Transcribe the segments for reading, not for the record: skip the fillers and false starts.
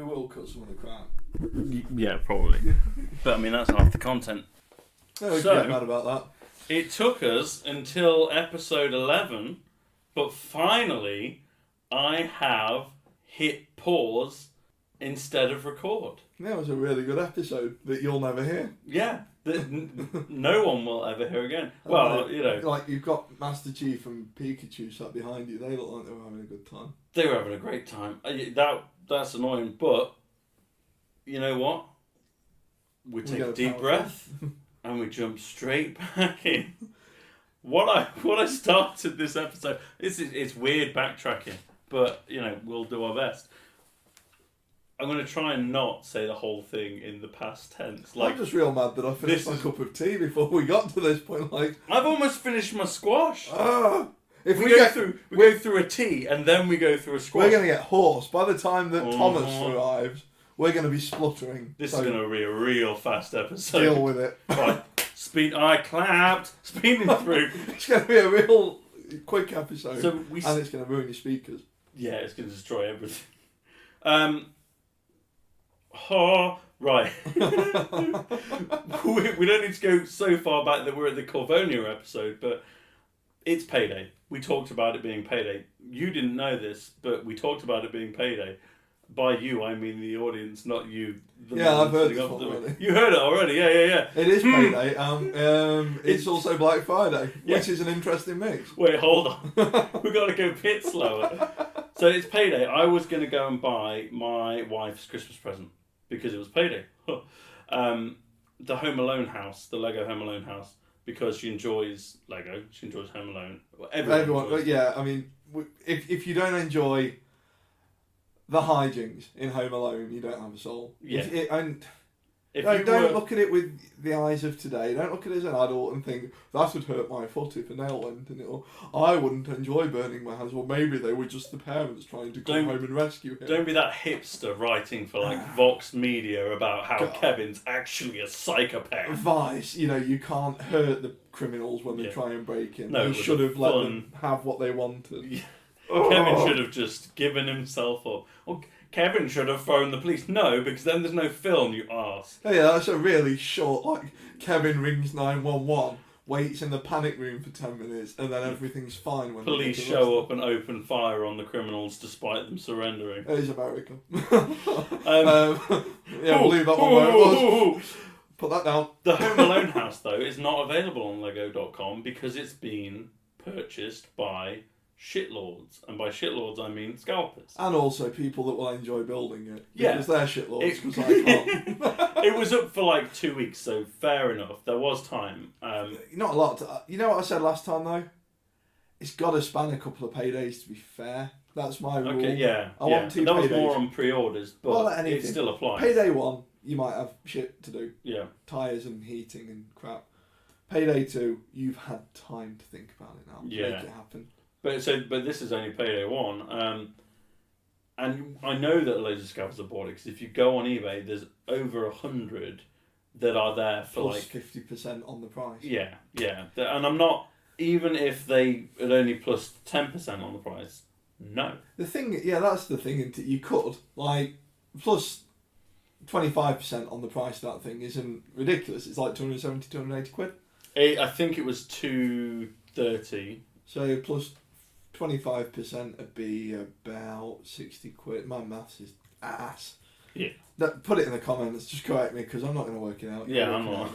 We will cut some of the crap. Yeah, probably. But I mean, that's half the content. No, we can get mad about that. It took us until episode 11, but finally I have hit pause instead of record. That was a really good episode that you'll never hear. Yeah, that no one will ever hear again. Well, you know. Like, you've got Master Chief and Pikachu sat behind you. They look like they were having a good time. They were having a great time. That's annoying, but you know what? We take a deep breath and we jump straight back in. What I started this episode, it's weird backtracking, but you know, we'll do our best. I'm going to try and not say the whole thing in the past tense. Like, I'm just real mad that I finished my cup of tea before we got to this point. Like, I've almost finished my squash. If we go through a tea and then we go through a squash. We're going to get hoarse. By the time that Thomas arrives, we're going to be spluttering. This is going to be a real fast episode. Deal with it. Right. I clapped. Speeding through. It's going to be a real quick episode. And it's going to ruin your speakers. Yeah, it's going to destroy everything. Right. we don't need to go so far back that we're at the Corvonia episode, but it's payday. We talked about it being payday. You didn't know this, but we talked about it being payday. By you, I mean the audience, not you. I've heard this one already. You heard it already, yeah. It is payday. It's also Black Friday, which is an interesting mix. Wait, hold on. We've got to go a bit slower. So it's payday. I was going to go and buy my wife's Christmas present because it was payday. The Home Alone house, the Lego Home Alone house, because she enjoys Lego. She enjoys Home Alone. Everyone, yeah. I mean, if you don't enjoy the hijinks in Home Alone, you don't have a soul. Yeah. Don't look at it with the eyes of today. Don't look at it as an adult and think, that would hurt my foot if a nail went in it. Or, I wouldn't enjoy burning my hands. Well, maybe they were just the parents trying to come home and rescue him. Don't be that hipster writing for like Vox Media about how Kevin's actually a psychopath. Vice, you can't hurt the criminals when they try and break in. No, you should have let them have what they wanted. Yeah. Kevin should have just given himself up. Well, Kevin should have phoned the police. No, because then there's no film, you arse. Oh, yeah, that's a really short, Kevin rings 911, waits in the panic room for 10 minutes, and then everything's fine when police show up and open fire on the criminals despite them surrendering. It is America. We'll leave that one where it was. Put that down. The Home Alone house, though, is not available on Lego.com because it's been purchased by shitlords, and by shitlords I mean scalpers, and also people that will enjoy building it. Yeah, because they're shitlords. Because I can't. It was up for 2 weeks, so fair enough. There was time. Not a lot. You know what I said last time though? It's got to span a couple of paydays to be fair. That's my rule. Okay, yeah. I want 2 paydays. That was more on pre-orders, but it still applies. Payday 1, you might have shit to do. Yeah. Tyres and heating and crap. Payday 2, you've had time to think about it now. Yeah. Make it happen. But this is only payday 1, and I know that loads of scalpers are bought it because if you go on eBay, there's over 100 that are there for plus 50% on the price. Yeah, and I'm not, even if they had only plus 10% on the price. No. The thing, that's the thing. You could plus 25% on the price of that thing isn't ridiculous. It's like 270, 280 quid. I think it was 230. So plus 25% would be about 60 quid. My maths is ass. Yeah. Put it in the comments. Just correct me because I'm not going to work it out. Yeah, I'm not.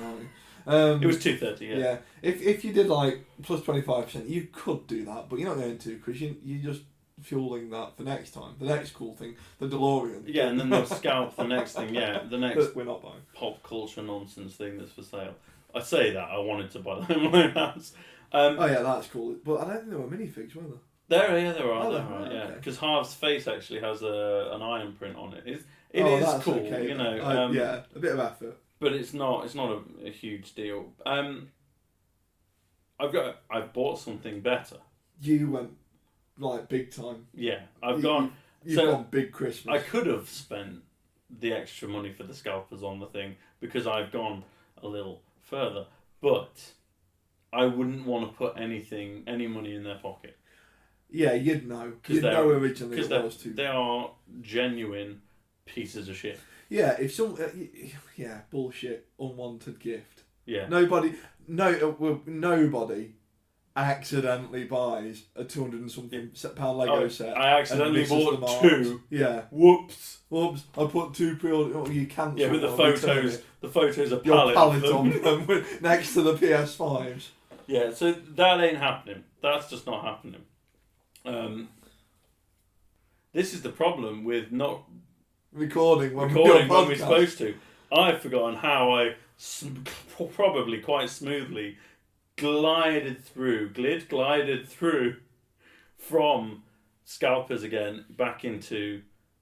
It was 230. Yeah. Yeah. If you did plus 25%, you could do that, but you're not going to because you're just fueling that for next time. The next cool thing, the DeLorean. Yeah, and then they'll scalp the next thing. Yeah, the next. But we're not buying pop culture nonsense thing that's for sale. I say that I wanted to buy the Home Alone house. Oh yeah, that's cool. But I don't think there were minifigs, were There there? are. Yeah, because Harv's face actually has an iron print on it. It is cool, okay, yeah, a bit of effort. But it's not a huge deal. I've bought something better. You went big time. Yeah, I've gone. You've gone big Christmas. I could have spent the extra money for the scalpers on the thing because I've gone a little further, but I wouldn't want to put any money in their pocket. Yeah, you'd know. You'd know originally it was too. They are genuine pieces of shit. Yeah, if some bullshit unwanted gift. Yeah. Nobody accidentally buys a 200 and something pound Lego set. I accidentally bought 2. Yeah. Whoops. I put 2 pre-order. Oh, you cancel. Yeah, but the photos are your palette on them next to the PS5s. Yeah, so that ain't happening. That's just not happening. This is the problem with not recording when we're supposed to. I've forgotten how I probably quite smoothly glided through from Scalpers again back into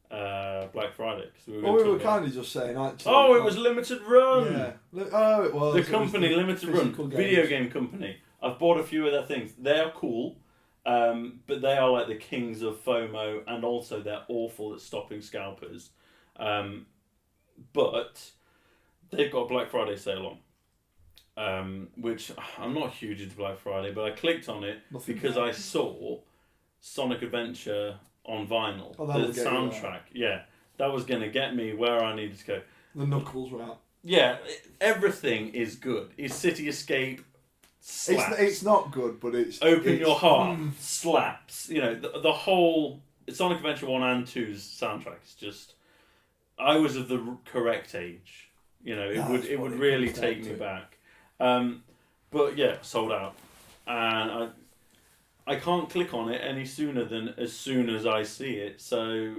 Black Friday. We were kind of just saying actually. Oh, it was limited run. Yeah. Oh, it was. The company limited run video game company. I've bought a few of their things. They are cool, but they are like the kings of FOMO, and also they're awful at stopping scalpers. But they've got a Black Friday sale on, which I'm not huge into Black Friday, but I clicked on it because I saw Sonic Adventure on vinyl. Oh, the soundtrack. Yeah, that was going to get me where I needed to go. The Knuckles were out. Yeah, everything is good. Is City Escape slaps. It's not good, but it's... Open Your Heart slaps. You know, the whole Sonic Adventure 1 and 2's soundtrack is just... I was of the correct age. You know, it would really take me back. But yeah, sold out. And I can't click on it any sooner than as soon as I see it. So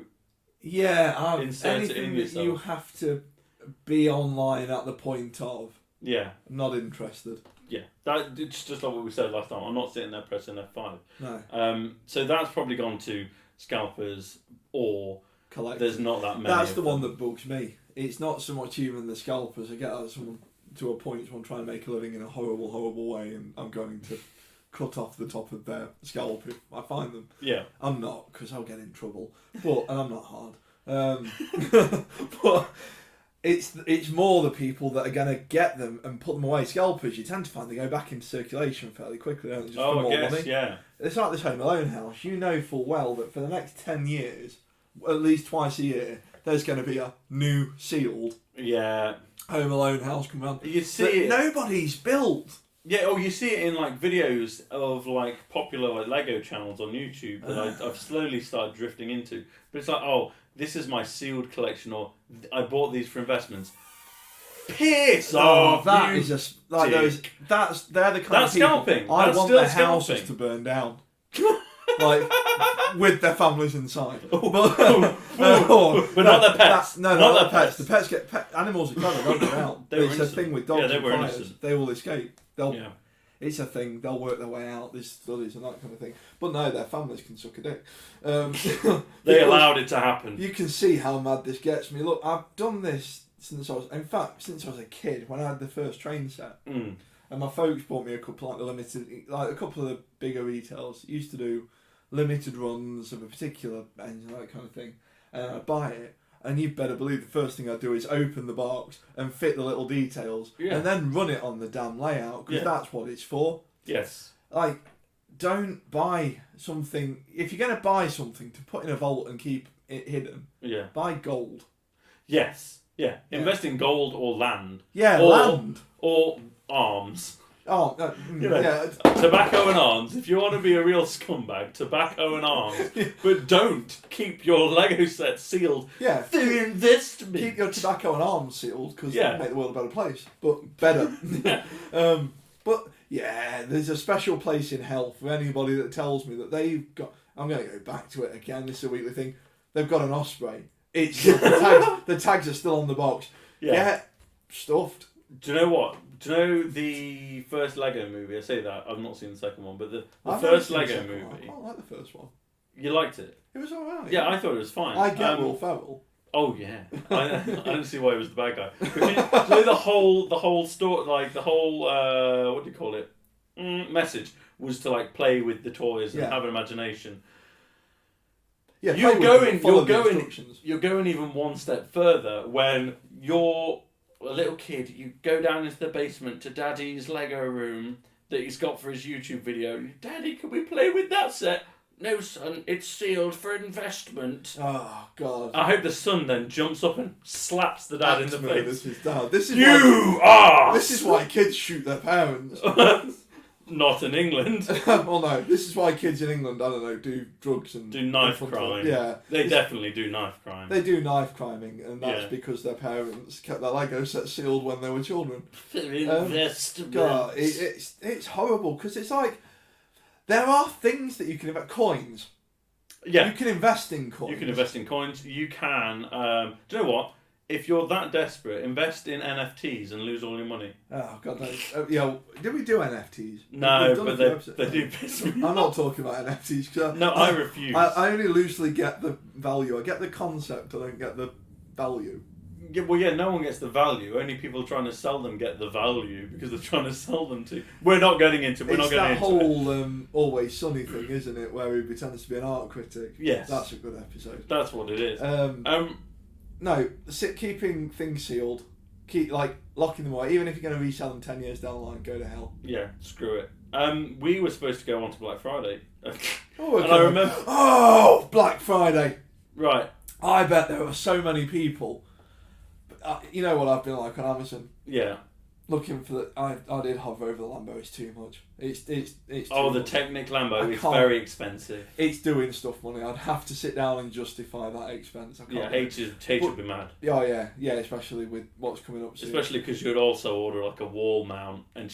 yeah, insert anything it in that yourself. you have to be online at the point of. Yeah. Not interested. Yeah, it's just like what we said last time. I'm not sitting there pressing F5. No. So that's probably gone to scalpers or collectors. There's not that many. That's the one that bugs me. It's not so much even the scalpers. I get someone to a point, someone trying to make a living in a horrible, horrible way, and I'm going to cut off the top of their scalp if I find them. Yeah. I'm not, because I'll get in trouble. And I'm not hard. But it's more the people that are going to get them and put them away. Scalpers, you tend to find they go back into circulation fairly quickly, don't they? Just for more money. Yeah. It's like this Home Alone house. You know full well that for the next 10 years, at least twice a year, there's going to be a new sealed Home Alone house come around. You see it. Nobody's built. Yeah, you see it in like videos of like popular like Lego channels on YouTube that I've slowly started drifting into. But it's like, this is my sealed collection, or I bought these for investments. Piss off! That is just like those. They're the kind of people. Scalping. I That's want still their houses scalping. to burn down, like with their families inside. But not their pets. Not their pets. The pets get animals are clever, don't get out. It's a thing with dogs and fires. They will escape. It's a thing. They'll work their way out. There's studies and that kind of thing. But no, their families can suck a dick. They allowed it to happen. You can see how mad this gets me. Look, I've done this since I was a kid, when I had the first train set. And my folks bought me a couple a couple of the bigger retailers used to do limited runs of a particular engine, that kind of thing. And I'd buy it. And you better believe the first thing I do is open the box and fit the little details, and then run it on the damn layout, because that's what it's for. Yes. Like, don't buy something. If you're going to buy something to put in a vault and keep it hidden, buy gold. Yes. Yeah. Invest in gold or land. Yeah, land. Or arms. Yeah. Tobacco and arms. If you want to be a real scumbag, tobacco and arms. But don't keep your Lego set sealed. Yeah. Through investment. Keep your tobacco and arms sealed, because it'll make the world a better place. But better. But yeah, there's a special place in hell for anybody that tells me that they've got... I'm going to go back to it again. This is a weekly thing. They've got an Osprey. The tags are still on the box. Yeah. Stuffed. Do you know what? Do you know the first Lego movie? I say that, I've not seen the second one, but the first Lego movie... I like the first one. You liked it? It was alright. Yeah, I thought it was fine. I get Will Ferrell. Oh yeah, I don't see why he was the bad guy. But you know the whole story, like the whole what do you call it? Message was to like play with the toys and have an imagination. Yeah, you're going even one step further when you're a little kid. You go down into the basement to Daddy's Lego room that he's got for his YouTube video. Daddy, can we play with that set? No, son, it's sealed for investment. Oh, God. I hope the son then jumps up and slaps the dad in the face. His dad. This is You are! This is why kids shoot their parents. Not in England. Well, no. This is why kids in England, I don't know, do drugs and... Do knife crime. Yeah. They definitely do knife crime. They do knife criming, and that's because their parents kept their Lego set sealed when they were children. For investment. God, it's horrible, because it's like... There are things that you can invest... Coins. Yeah. You can invest in coins. You can invest in coins. You can... do you know what? If you're that desperate, invest in NFTs and lose all your money. Oh, God, no. Yeah, did we do NFTs? No, but they do piss me I'm not talking about NFTs. Cause I refuse. I only loosely get the value. I get the concept, I don't get the value. Yeah, well, yeah, no one gets the value. Only people trying to sell them get the value because they're trying to sell them to... We're not getting into it. It's that whole Always Sunny thing, isn't it? Where he pretends to be an art critic. Yes. That's a good episode. That's what it is. No, keeping things sealed, keep locking them away. Even if you're going to resell them 10 years down the line, go to hell. Yeah, screw it. We were supposed to go on to Black Friday. And I remember... Oh, Black Friday. Right. I bet there were so many people. You know what I've been like on Amazon? Yeah. Looking for the... I did hover over the Lambo. It's too much. It's oh, the Technic Lambo is very expensive. It's doing stuff money. I'd have to sit down and justify that expense. I can't H would be mad. Oh yeah, especially with what's coming up soon. Especially because you'd also order like a wall mount, and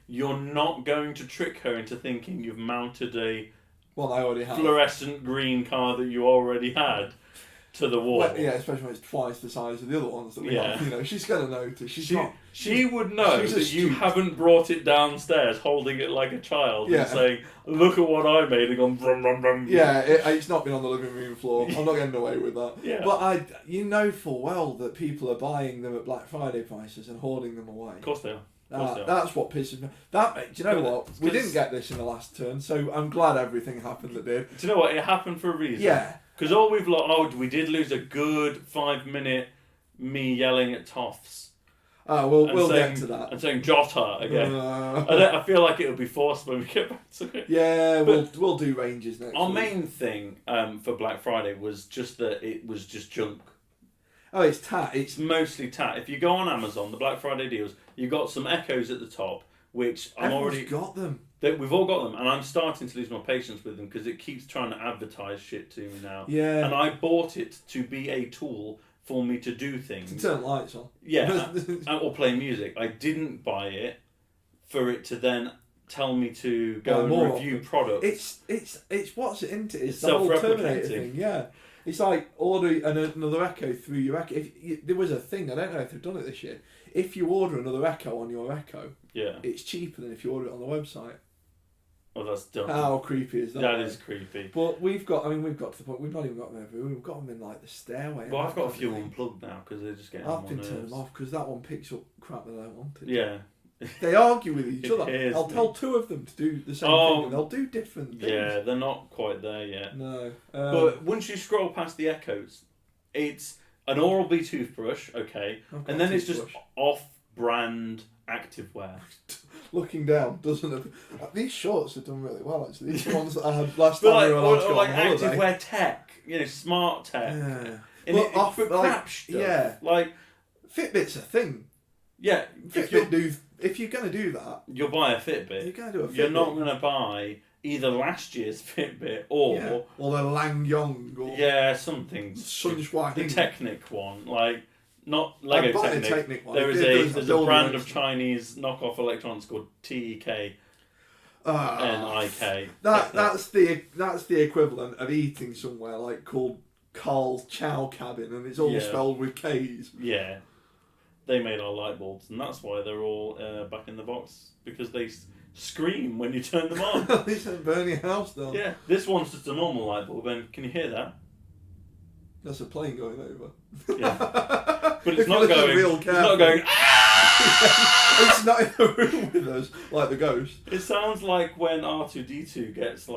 you're not going to trick her into thinking you've mounted a I already have fluorescent green car that you already had to the wall. Well, yeah, especially when it's twice the size of the other ones that we have. You know, she's going to notice. She would know that you haven't brought it downstairs holding it like a child and saying, look at what I made, and gone brum brum brum. Yeah, it's not been on the living room floor. I'm not getting away with that. Yeah. But you know full well that people are buying them at Black Friday prices and hoarding them away. Of course they are. That's what pisses me. Do you know what? We didn't get this in the last turn, so I'm glad everything happened that did. Do you know what? It happened for a reason. Yeah. Because all we've we did lose a good 5-minute me yelling at Toffs. We'll get to that. And saying Jota again. I feel like it would be forced when we get back to it. Yeah, we'll do ranges next Our week. main thing for Black Friday was just that it was just junk. Oh, it's tat. It's mostly tat. If you go on Amazon, the Black Friday deals, you got some Echoes at the top, which Everyone's got them. We've all got them, and I'm starting to lose my patience with them because it keeps trying to advertise shit to me now. Yeah. And I bought it to be a tool for me to do things. To turn lights on. Yeah, or play music. I didn't buy it for it to then tell me to go and review products. It's what's it into? It's the whole Terminator thing. Yeah. It's like order another Echo through your Echo. There was a thing, I don't know if they've done it this year. If you order another Echo on your Echo, it's cheaper than if you order it on the website. Oh, that's dumb. How creepy is that? That is creepy. But we've got to the point, we've not even got them everywhere. We've got them in the stairway. Well, I've got a few unplugged now because they're just getting I've been turning them off because that one picks up crap that I don't want. Yeah. They argue with each other. I'll tell two of them to do the same thing and they'll do different things. Yeah, they're not quite there yet. No. But once you scroll past the Echoes, it's an Oral-B toothbrush, okay, and then it's just off-brand activewear. Looking down, doesn't it? These shorts have done really well, actually. These ones that I had last time we were allowed to go on holiday. Activewear tech, smart tech. Yeah. Crap stuff. Yeah. Like, Fitbit's a thing. Yeah. If you're going to do that... You'll buy a Fitbit. You're going to do a Fitbit. You're not going to buy either last year's Fitbit or... Yeah. Or the Lang Yong or... Yeah, something. The Technic one. Like... Not Lego Technic. There's a brand of Chinese knockoff electronics called TEK. NIK. That's the equivalent of eating somewhere called Carl's Chow Cabin, and it's all spelled with K's. Yeah, they made our light bulbs, and that's why they're all back in the box because they scream when you turn them on. They said burn your house down. Yeah, this one's just a normal light bulb, and can you hear that? That's a plane going over. Yeah. But it's not going. It's not going. It's not in the room with us like the ghost. It sounds like when R2D2 gets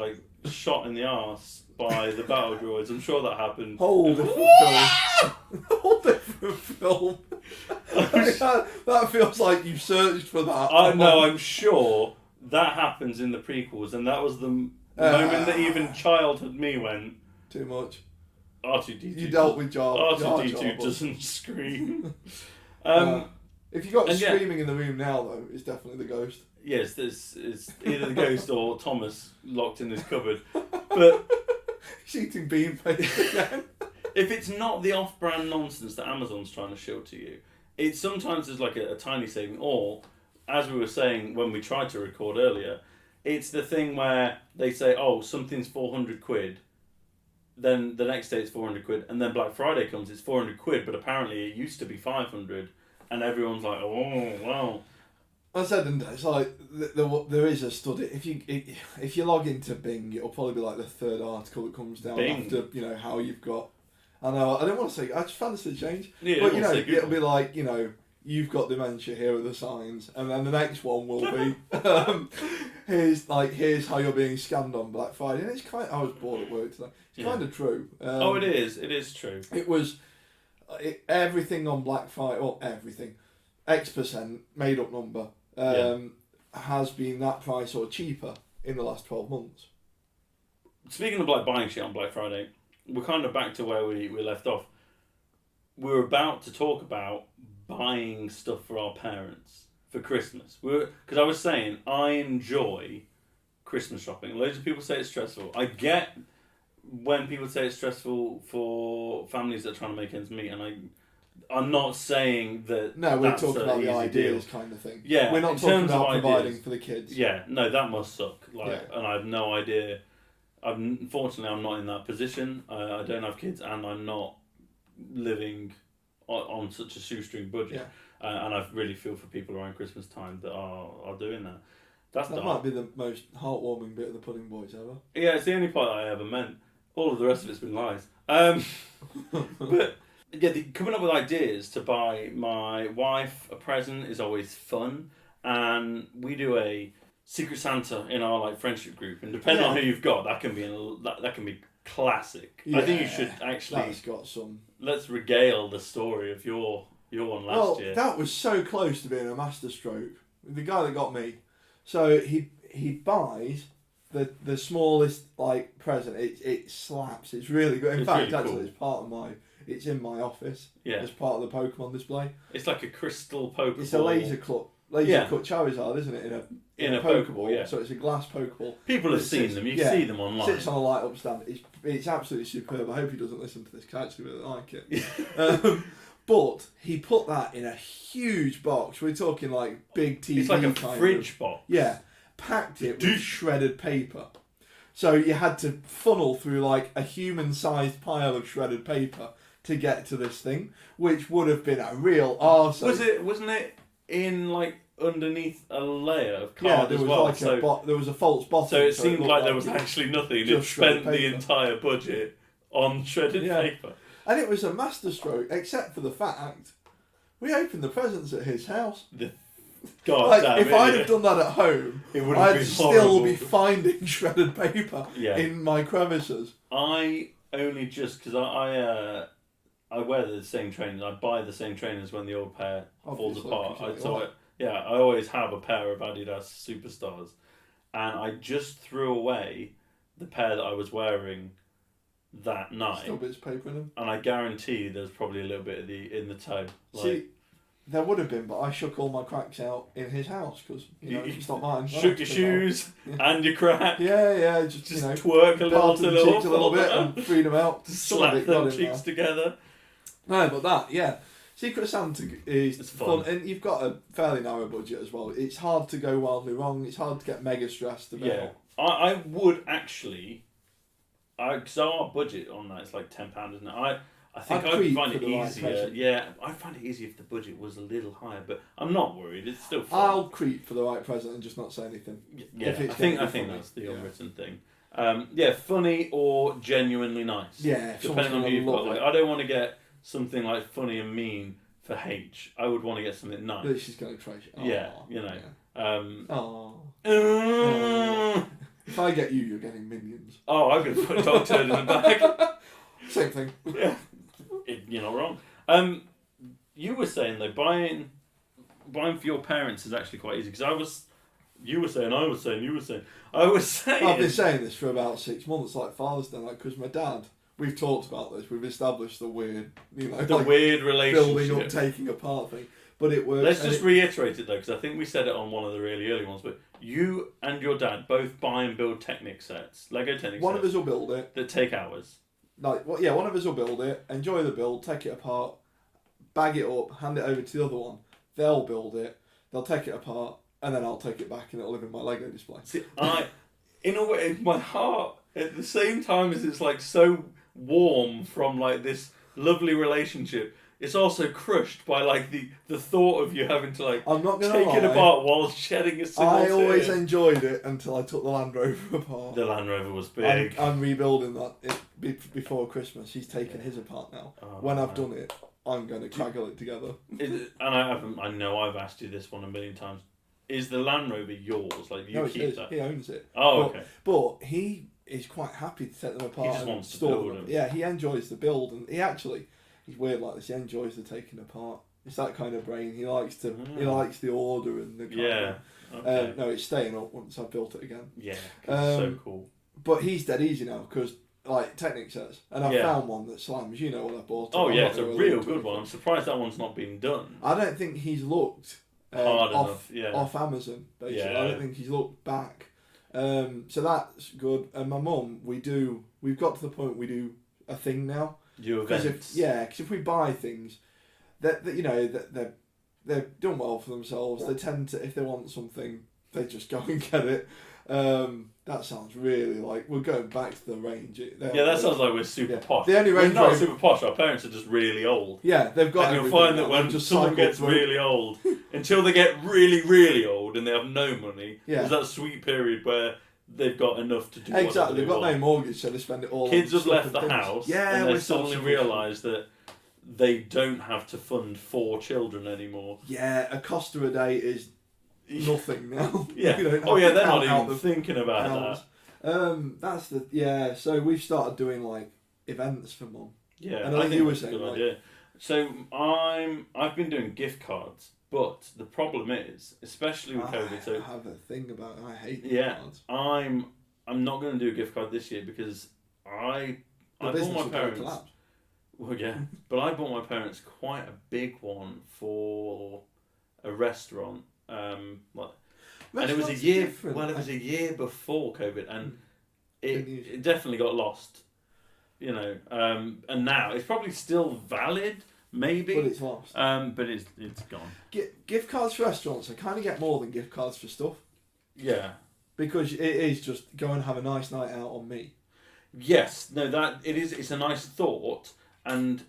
shot in the arse by the battle droids. I'm sure that happened. Whole different film. Whole different film. That feels like you searched for that. No, I'm sure that happens in the prequels, and that was the The moment that even childhood me went... Too much. R2-D2. You dealt with R2-D2 doesn't scream. If you got screaming in the room now, though, it's definitely the ghost. Yes, this is either the ghost or Thomas locked in his cupboard. But he's eating bean paste again. If it's not the off-brand nonsense that Amazon's trying to show to you, it sometimes is like a tiny saving. Or, as we were saying when we tried to record earlier, it's the thing where they say, oh, something's 400 quid. Then the next day it's 400 quid. And then Black Friday comes, it's 400 quid. But apparently it used to be 500. And everyone's like, oh, wow. I said, and it's like there is a study. If you log into Bing, it'll probably be like the third article that comes down after how you've got. I know I don't want to say. I just fancy the change. Yeah, but it'll be like you've got dementia. Here are the signs, and then the next one will be here's how you're being scammed on Black Friday. And it's kind. I was bored at work today. It's kind of true. It is. It is true. It was everything on Black Friday. Or everything. X% made up number. Has been that price or cheaper in the last 12 months. Speaking of buying shit on Black Friday, we're kind of back to where we left off. We're about to talk about buying stuff for our parents for Christmas. Because I was saying, I enjoy Christmas shopping. Loads of people say it's stressful. I get when people say it's stressful for families that are trying to make ends meet, and I'm not saying that. No, we're talking about the ideas kind of thing. Yeah, we're not talking about providing for the kids. Yeah, no, that must suck. And I have no idea. Unfortunately, I'm not in that position. I don't have kids, and I'm not living on such a shoestring budget. Yeah. And I really feel for people around Christmas time that are doing that. That might be the most heartwarming bit of the Pudding Boys ever. Yeah, it's the only part I ever meant. All of the rest of it's been lies. But. Yeah, coming up with ideas to buy my wife a present is always fun, and we do a Secret Santa in our friendship group, and depending on who you've got, that can be that can be classic. Yeah, I think you should actually. That's got some. Let's regale the story of your one last year. That was so close to being a masterstroke. The guy that got me, so he buys the smallest present. It slaps. It's really good. In fact, really actually, cool. It's part of my. It's in my office. Yeah. As part of the Pokemon display. It's like a crystal Pokeball. It's a laser cut Charizard, isn't it? In a Pokeball. Yeah. So it's a glass Pokeball. People have seen them. You see them online. Sits on a light up stand. It's absolutely superb. I hope he doesn't listen to this. 'Cause I actually really like it. But he put that in a huge box. We're talking big TV. It's like a fridge box. Yeah. Packed it with shredded paper. So you had to funnel through a human-sized pile of shredded paper to get to this thing, which would have been a real arse. Wasn't it in underneath a layer of card there as was well? there was a false bottom. So it seemed like there was actually nothing. It spent the entire budget on shredded paper. And it was a masterstroke, except for the fact we opened the presents at his house. God damn if I'd have done that at home, I'd still be finding shredded paper in my crevices. I only just because I wear the same trainers. I buy the same trainers when the old pair falls apart. I always have a pair of Adidas Superstars, and I just threw away the pair that I was wearing that night. Still bits of paper in them. And I guarantee there's probably a little bit in the toe. See, there would have been, but I shook all my cracks out in his house because it's not mine. Shook your shoes and your crack. Yeah, just twerk a little bit and freed them out. Slap them cheeks together. No, but Secret Santa is fun, and you've got a fairly narrow budget as well. It's hard to go wildly wrong. It's hard to get mega stressed about. Yeah, I would actually. Because our budget on that is £10, isn't it? I think I'd find it easier. Yeah, I'd find it easier if the budget was a little higher, but I'm not worried. It's still fun. I'll creep for the right present and just not say anything. Yeah, I think that's the unwritten thing. Funny or genuinely nice. Yeah, depending on who you've got. I don't want to get something funny and mean for H. I would want to get something nice. But she's going to trash it. Yeah, If I get you, you're getting minions. Oh, I'm going to put a dog turd in the bag. Same thing. Yeah. You're not wrong. You were saying though, buying for your parents is actually quite easy because I was You were saying, I was saying, you were saying. I was saying... I've been saying this for about 6 months, like Father's Day, like, because my dad, we've talked about this, we've established the weird, weird relationship. Building up, taking apart thing. But it works. Let's just reiterate it though, because I think we said it on one of the really early ones, but you and your dad both buy and build Technic sets, Lego Technic sets. One of us will build it. That take hours. One of us will build it, enjoy the build, take it apart, bag it up, hand it over to the other one. They'll build it, they'll take it apart, and then I'll take it back and it'll live in my Lego display. See, in a way, my heart, at the same time as it's like so warm from like this lovely relationship, it's also crushed by like the thought of you having to like I'm not gonna take it lie, apart while shedding a single I tear. always enjoyed it until I took the Land Rover apart. The Land Rover was big. I'm rebuilding that before Christmas. He's taken his apart now. When I've done it, I'm going to craggle it together. And I know I've asked you this one a million times. Is the Land Rover yours? Like you keep that? He owns it. Oh, okay. But he is quite happy to take them apart. He just wants to build them. Yeah, he enjoys the build, and he's weird like this. He enjoys the taking apart. It's that kind of brain. He likes the order and the kind of, Okay. no, it's staying up once I've built it again. Yeah, it's so cool. But he's dead easy now because like Technic says, and I found one that slams. You know what I bought. Oh yeah, it's a real good one. I'm surprised that one's not been done. I don't think he's looked hard enough. Yeah. Off Amazon. Basically, Yeah. I don't think he's looked back. So that's good. And my mum, we've got to the point we do a thing now. Do events. Because if we buy things, that they're done well for themselves. They tend to, if they want something, they just go and get it. That sounds really like we're going back to the range. That sounds like we're super posh. The only range we're not super posh. Our parents are just really old. Yeah, they've got. And you'll find that when someone gets really old, until they get really, really old and they have no money, there's that sweet period where they've got enough to do. Exactly, they've got no mortgage, so they spend it all. Kids on have left the house, and they suddenly realise that they don't have to fund 4 children anymore. Yeah, a Costa a day is nothing now. Yeah. They're not even thinking about that. That's the So we've started doing like events for Mum. Yeah, and I think you were saying, a good idea. So I've been doing gift cards, but the problem is, especially with COVID. So I have a thing about I hate gift cards. I'm not going to do a gift card this year because I bought my parents. Well, yeah, but I bought my parents quite a big one for a restaurant. And it was a year. Different. Well, it was a year before COVID, and it definitely got lost. You know, and now it's probably still valid, maybe, but it's lost. But it's gone. Gift cards for restaurants, I kind of get more than gift cards for stuff. Yeah, because it is just go and have a nice night out on me. Yes, no, that it is. It's a nice thought, and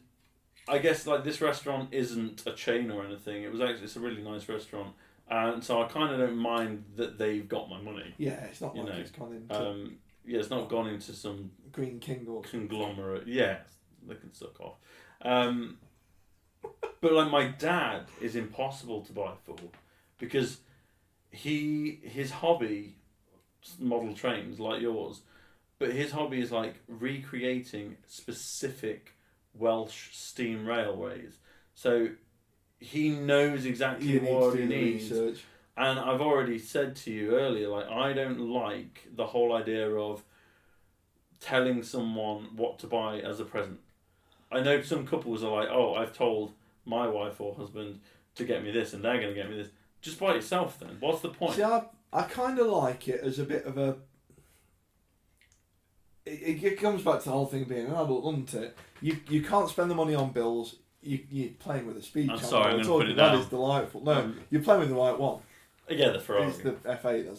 I guess like this restaurant isn't a chain or anything. It's a really nice restaurant. And so I kind of don't mind that they've got my money. Yeah, it's not like it's gone into... it's not gone into some... Green King or... Conglomerate. Yeah, they can suck off. But like my dad is impossible to buy for because his hobby, model trains like yours, but his hobby is like recreating specific Welsh steam railways. So... he knows exactly what he needs. Research. And I've already said to you earlier, like, I don't like the whole idea of telling someone what to buy as a present. I know some couples are like, oh, I've told my wife or husband to get me this and they're going to get me this. Just buy it yourself then. What's the point? See, I kind of like it as a bit of a... It comes back to the whole thing of being an adult, doesn't it? You can't spend the money on bills. You're playing with a speed I'm channel. sorry, I'm going to put it down. That is delightful. No, you're playing with the right one. Yeah, the Ferrari. It's the F8.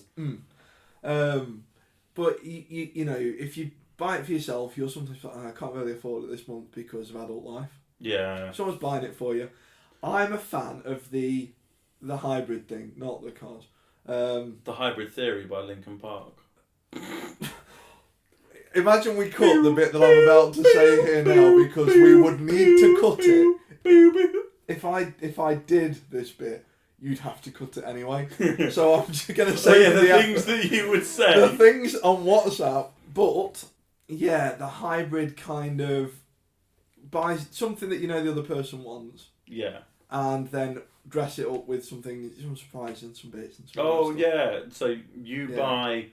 But you know, if you buy it for yourself, you're sometimes like, I can't really afford it this month because of adult life. Yeah. Someone's buying it for you. I'm a fan of the hybrid thing, not the cars. The Hybrid Theory by Linkin Park. Imagine we cut the bit that I'm about to say here now because we would need to cut it. If I did this bit, you'd have to cut it anyway. So I'm just going to say the things that you would say. The things on WhatsApp, but yeah, the hybrid kind of buys something that you know the other person wants. Yeah. and then dress it up with some surprises and some bits and some Oh, stuff. yeah. So you buy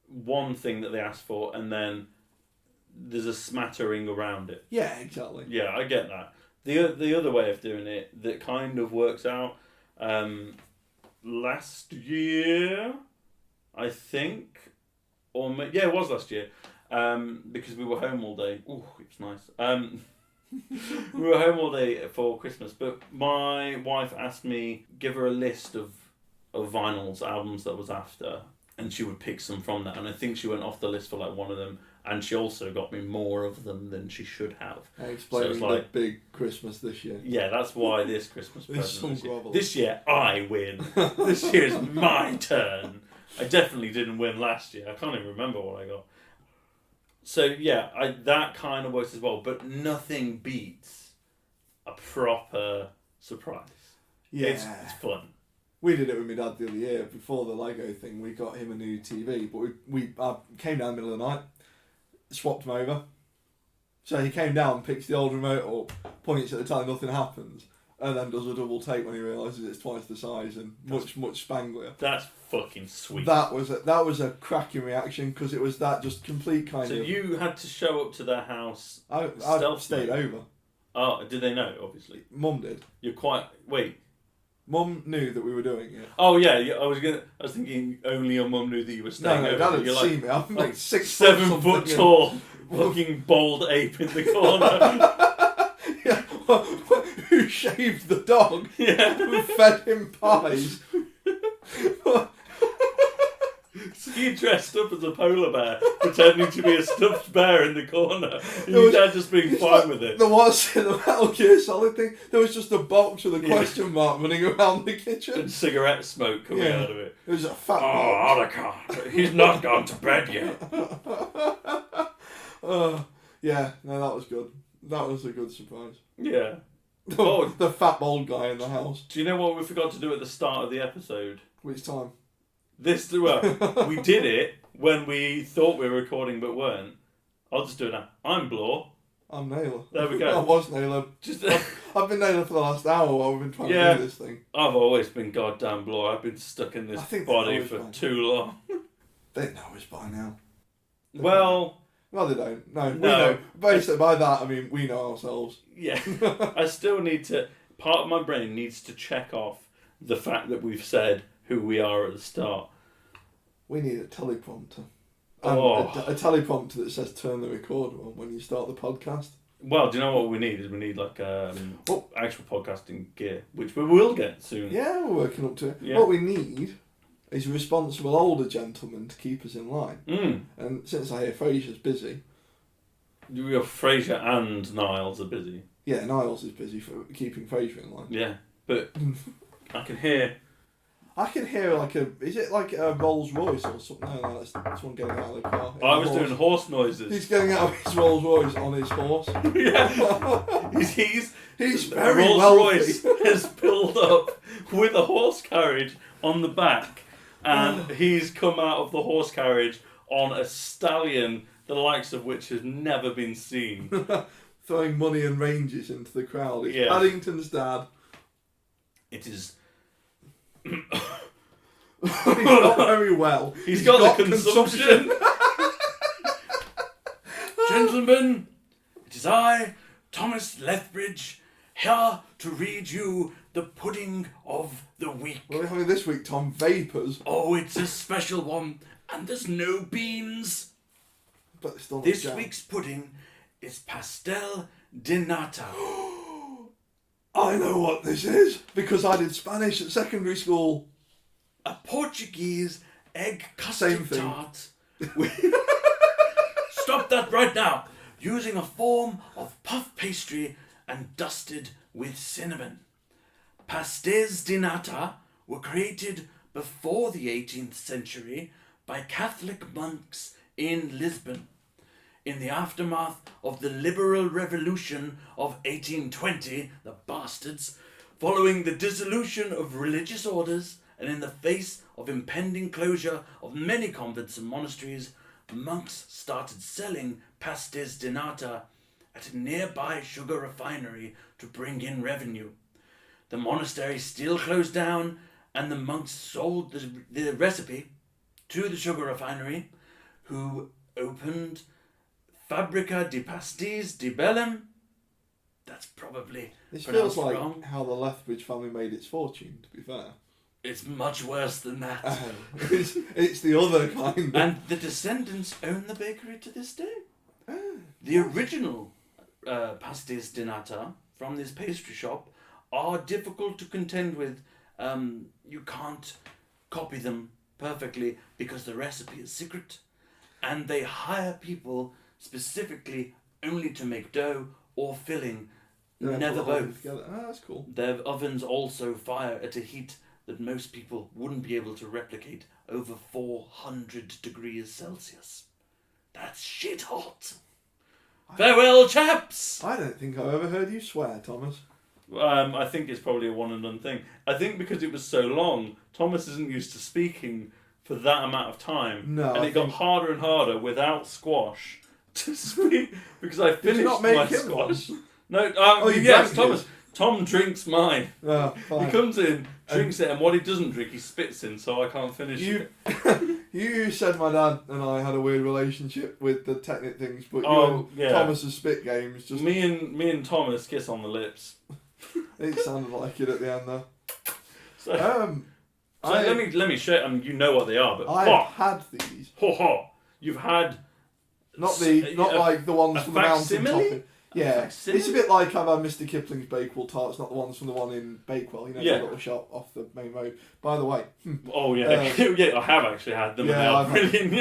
one thing that they ask for, and then there's a smattering around it. Yeah, exactly. Yeah, I get that. The other way of doing it that kind of works out, last year, I think, it was last year, because we were home all day. Ooh, it was nice. We were home all day for Christmas, but my wife asked me give her a list of vinyls, albums that I was after, and she would pick some from that. And I think she went off the list for like one of them, and she also got me more of them than she should have. Explaining so the big Christmas this year. Yeah, that's why this Christmas present this year I win. This year is my turn. I definitely didn't win last year. I can't even remember what I got. So yeah, that kind of works as well, but nothing beats a proper surprise. Yeah, it's fun. We did it with my dad the other year before the Lego thing. We got him a new TV, but we came down in the middle of the night, swapped him over. So he came down, picks the old remote up, points at the time, nothing happens, and then does a double take when he realises it's twice the size and much spanglier. That's fucking sweet. That was a cracking reaction because it was that just complete kind of. So you had to show up to their house. I stayed over. Oh, did they know? Obviously, Mum did. You're quite wait. Mum knew that we were doing it. Oh yeah, I was thinking only your mum knew that you were staying over. No, Dad had seen me. I'm like 7 foot tall, fucking bald ape in the corner. Yeah, who shaved the dog? Yeah, who fed him pies. So you dressed up as a polar bear, pretending to be a stuffed bear in the corner. And your dad just being fine with it. There was in the Metal Gear Solid thing. There was just a box with a question mark running around the kitchen. And cigarette smoke coming out of it. It was a fat box. Alucard, he's not gone to bed yet. Yeah, no, that was good. That was a good surprise. Yeah. The fat bald guy in the house. Do you know what we forgot to do at the start of the episode? Which time? We did it when we thought we were recording but weren't. I'll just do it now. I'm Blore. I'm Naylor. There we go. I was Naylor. I've been Naylor for the last hour while we've been trying to do this thing. I've always been goddamn Blore. I've been stuck in this body for too long. They know us by now. Well, they don't. No, we know. Basically, by that, I mean, we know ourselves. Yeah. I still need to... Part of my brain needs to check off the fact that we've said who we are at the start. We need a teleprompter. A teleprompter that says turn the recorder on when you start the podcast. Well, do you know what we need? We need like actual podcasting gear, which we will get soon. Yeah, we're working up to it. Yeah. What we need is a responsible older gentleman to keep us in line. And since I hear Fraser's busy... Fraser and Niles are busy. Yeah, Niles is busy for keeping Fraser in line. Yeah, but I can hear like is it like a Rolls Royce or something? No, that's one getting out of the car. I was doing horse noises. He's getting out of his Rolls Royce on his horse. Yeah. He's very Rolls wealthy. Royce has pulled up with a horse carriage on the back, and he's come out of the horse carriage on a stallion, the likes of which has never been seen. Throwing money and ranges into the crowd. It's Paddington's dad. It is... He's not very well. He's got the consumption. Gentlemen, it is I, Thomas Lethbridge, here to read you the pudding of the week. Well, we're having this week, Tom, Vapours. Oh, it's a special one, and there's no beans. But still this week's pudding is pastel de nata. I know what this is, because I did Spanish at secondary school. A Portuguese egg custard tart. Stop that right now. Using a form of puff pastry and dusted with cinnamon. Pastéis de nata were created before the 18th century by Catholic monks in Lisbon. In the aftermath of the Liberal Revolution of 1820, the bastards, following the dissolution of religious orders and in the face of impending closure of many convents and monasteries, monks started selling pastéis de nata at a nearby sugar refinery to bring in revenue. the monastery still closed down, and the monks sold the recipe to the sugar refinery, who opened Fabrica di Pastis di Bellum. That's probably This feels like wrong. how the Lethbridge family made its fortune, to be fair. It's much worse than that. It's the other kind. And the descendants own the bakery to this day. The original pastis di nata from this pastry shop are difficult to contend with. You can't copy them perfectly because the recipe is secret, and they hire people specifically only to make dough or filling, never both. That's cool. Their ovens also fire at a heat that most people wouldn't be able to replicate, over 400 degrees Celsius. That's shit hot. Farewell, chaps! I don't think I've ever heard you swear, Thomas. I think it's probably a one and done thing. I think because it was so long, Thomas isn't used to speaking for that amount of time. No, and it got harder and harder without squash to speak because I finished Did you not make my him squash. one? No, you yes, drank Thomas. it? Tom drinks mine. Oh, fine. He comes in, drinks it, and what he doesn't drink, he spits in, so I can't finish it. You said my dad and I had a weird relationship with the Technic things, but Oh, you and Thomas's spit games just... Me and Thomas kiss on the lips. It sounded like it at the end there. So, let me show. You know what they are, but I've had these. You've had Not like the ones from the mountain top. Yeah, it's a bit like I've had Mr. Kipling's Bakewell tarts, not the ones from the one in Bakewell. You know, the little shop off the main road. By the way. Oh yeah, yeah, I have actually had them. Yeah, I've brilliant.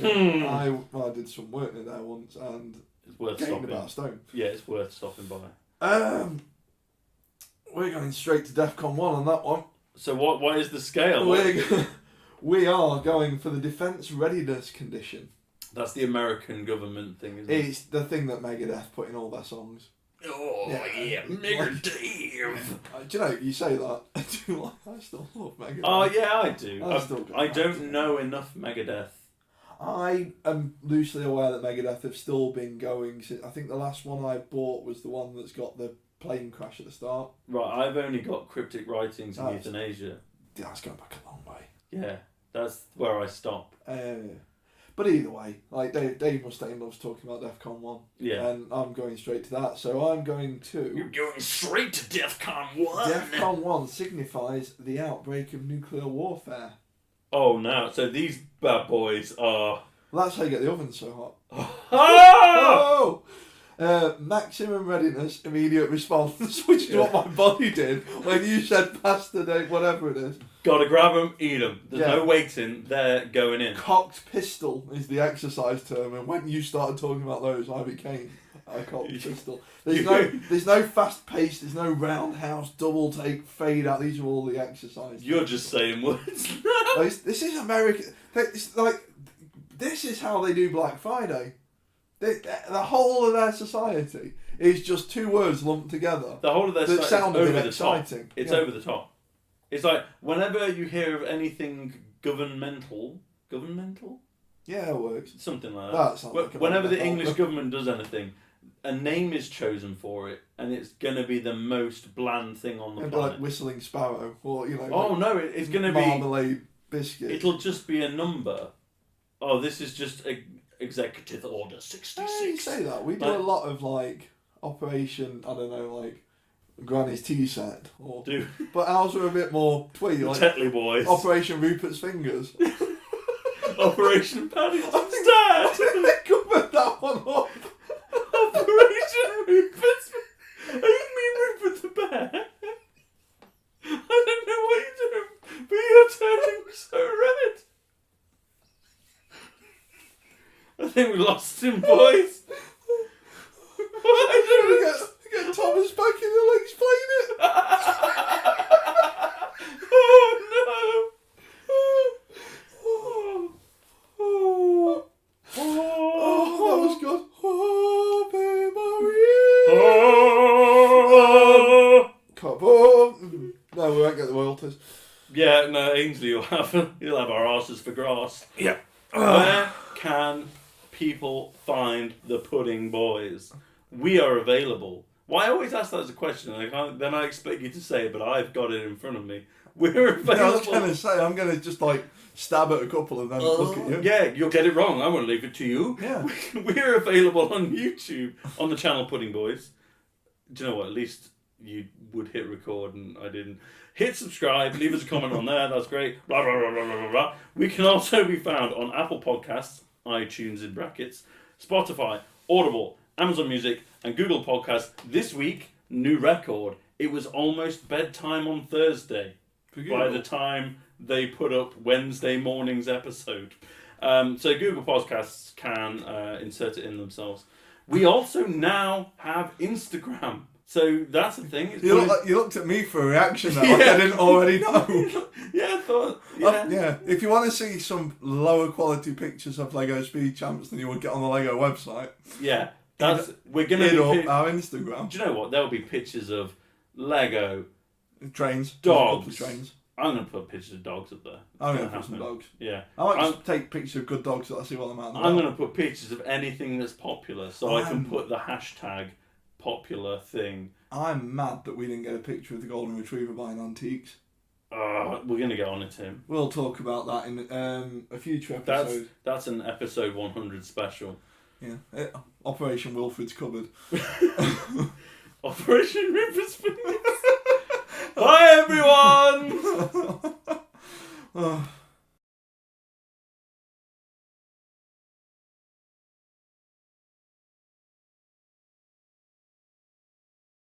I did some work in there once and it's worth gained stopping. about a stone. Yeah, it's worth stopping by. We're going straight to DEFCON 1 on that one. So what is the scale? We are going for the defence readiness condition. That's the American government thing, isn't it? It's the thing that Megadeth put in all their songs. Oh yeah, Megadeth. Do you know, you say that, I still love Megadeth. Oh yeah, I do. I don't don't know enough Megadeth. I am loosely aware that Megadeth have still been going since, I think the last one I bought was the one that's got the plane crash at the start. Right, I've only got Cryptic Writings and Euthanasia. That's going back a long way. Yeah, that's where I stop. But either way, like Dave Mustaine loves talking about DEFCON 1. Yeah. And I'm going straight to that. So I'm going to... You're going straight to DEFCON 1! DEFCON 1 signifies the outbreak of nuclear warfare. Oh no, so these bad boys are... Well, that's how you get the oven so hot. Oh! Maximum readiness, immediate response, which is what my body did when you said pasta day, whatever it is. Gotta grab them, eat them. There's no waiting, they're going in. Cocked pistol is the exercise term, and when you started talking about those, I became a cocked pistol. There's no fast pace, there's no roundhouse, double take, fade out. These are all the exercises. You're just saying words. This is American. It's like, this is how they do Black Friday. The whole of their society is just two words lumped together. The whole of their society sound is a over bit the exciting. top. It's over the top. It's like whenever you hear of anything governmental, Yeah, it works. something like That that. sounds like Whenever the a English government does anything, a name is chosen for it, and it's gonna be the most bland thing on the planet. Like Whistling Sparrow, or Oh no, it's gonna be marmalade biscuit. It'll just be a number. Oh, this is just Executive Order 66. You say that. We do a lot of like Operation, I don't know, like Granny's tea set. But ours are a bit more twee. Like Tetley Boys. Operation Rupert's Fingers. Operation Paddington's Dad. They covered that one up. Operation Rupert's... You mean Rupert the Bear? I don't know what you're doing, but you're turning so red. I think we lost him, boys. Get Thomas back in, he'll explain it. Oh that was good. Come on. No, we won't get the royalties. Yeah, no, Ainsley will have our asses for grass. Yeah. Where can people find the Pudding Boys? We are available. Well, I always ask that as a question, and then I expect you to say it, but I've got it in front of me. We're available. Yeah, I was going to say, I'm going to just like stab at a couple and then look at you. Yeah, you'll get it wrong. I won't leave it to you. Yeah. We're available on YouTube on the channel Pudding Boys. Do you know what? At least you would hit record and I didn't. Hit subscribe, leave us a comment on there, that's great. Blah, blah, blah, blah, blah, blah. We can also be found on Apple Podcasts, iTunes in brackets, Spotify, Audible, Amazon Music, and Google Podcasts. This week, new record. It was almost bedtime on Thursday by the time they put up Wednesday morning's episode. So Google Podcasts can insert it in themselves. We also now have Instagram. So that's the thing. You looked at me for a reaction now, like I didn't already know. Yeah, I thought. Yeah. If you want to see some lower quality pictures of Lego Speed Champs than you would get on the Lego website, yeah, we're gonna hit up our Instagram. Do you know what? There'll be pictures of Lego trains, dogs, trains. I'm gonna put pictures of dogs up there. I'm gonna put some dogs. Yeah, I might just take pictures of good dogs that I see while I'm out. I'm gonna put pictures of anything that's popular, so I can put the hashtag popular thing. I'm mad that we didn't get a picture of the golden retriever buying antiques. We're going to get on it, Tim. We'll talk about that in a future episode. That's an episode 100 special. Yeah. Operation Wilfred's Cupboard. Operation Rupert. Bye, everyone!